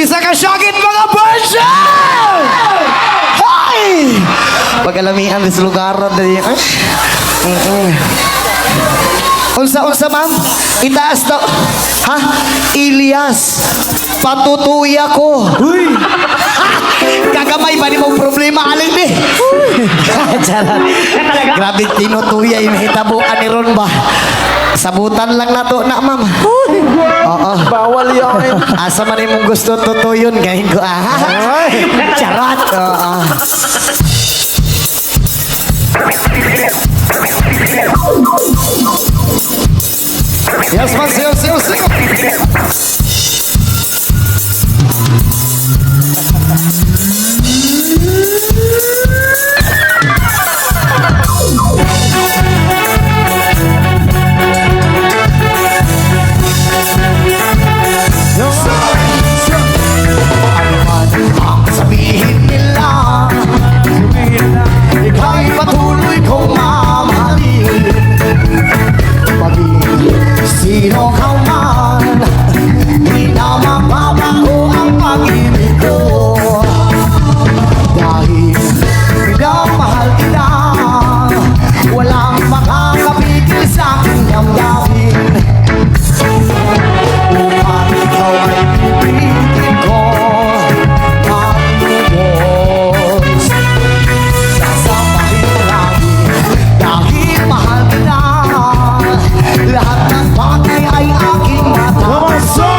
Isa ka syakit mga Persian! Hay! Pag-alamihan sa lugar na Unsa ma'am? Itaas to. Ha? Ilyas. Patutuya ko. Uy. Kagamay ba ni mong problema alin di? Charot. Grabe tinutuya yung hitabuan ni Ron ba? Sabutan lang na to na ma'am. Oo. Bawal yun. Asa man mong gusto tutuyon gahin ko Charot. Oo. Yes, man, siyo. Sabihin nila, ika'y patuloy kong mamahalin. Maging sino ka man, di na mababago ang pag-ibig ko. Dahil minamahal kita, walang makakapigil sa aking damdamin. Upang ikaw ay pipilitin ko, magmubos, sasapahin lagi. Dahil mahal kita, lahat ng bagay ay aking matatanggap.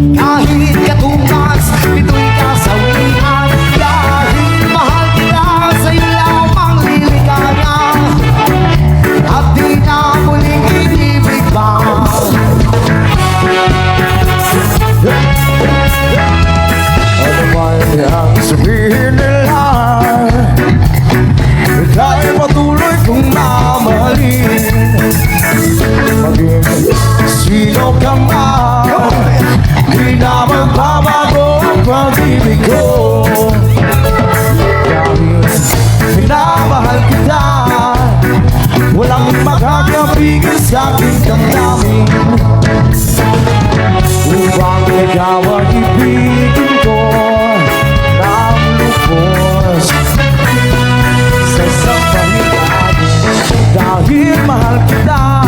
Kahit katumbas, ito'y kasawian. Dahil mahal kita, sa'yo lamang liligaya. At di na muling inibig pa. Ano man ang sabihin nila, ika'y patuloy kong mamahalin. Maging sino ka man, di na magbabago ang pag-ibig ko. Dahil minamahal kita, walang makakapigil sa aking damdamin. Upang ikaw ang ibigin ko ng lubos sa isang pangyayarin. Dahil mahal kita,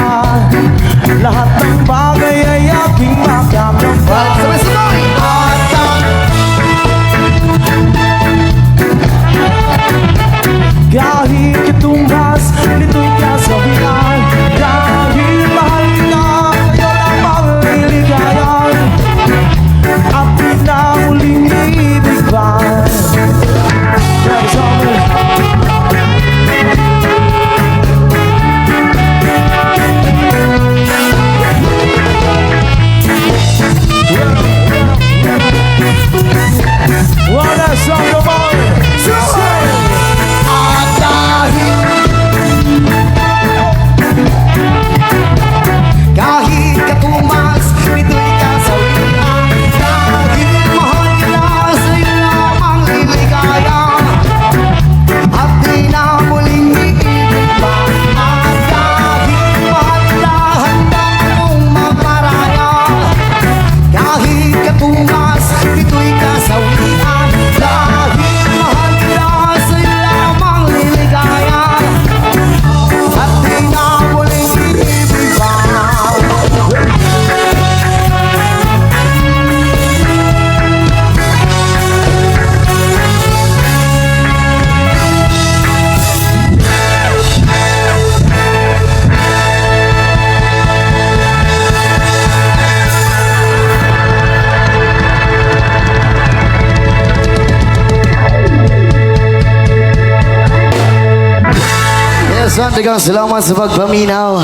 lahat ng bagay ay aking makakampan. Sabay-sabay! Kahit kitumbas, nito'y kasabihan. Dahil mahal kita, sa'yo lamang liligayan. At di na muling ibig pa. What a song of all! Kahit katumbas, ito'y kasawian. Dahil mahal kita, sa'yo lamang liligaya. At di na muling iibig pa. At dahil mahal kita, handa akong magparaya. Kahit katumbas, ito'y kasawian. Dahil mahal kita, sa'yo lamang liligaya. At di na muling iibig pa. Yes, salamat sa pagpaminaw.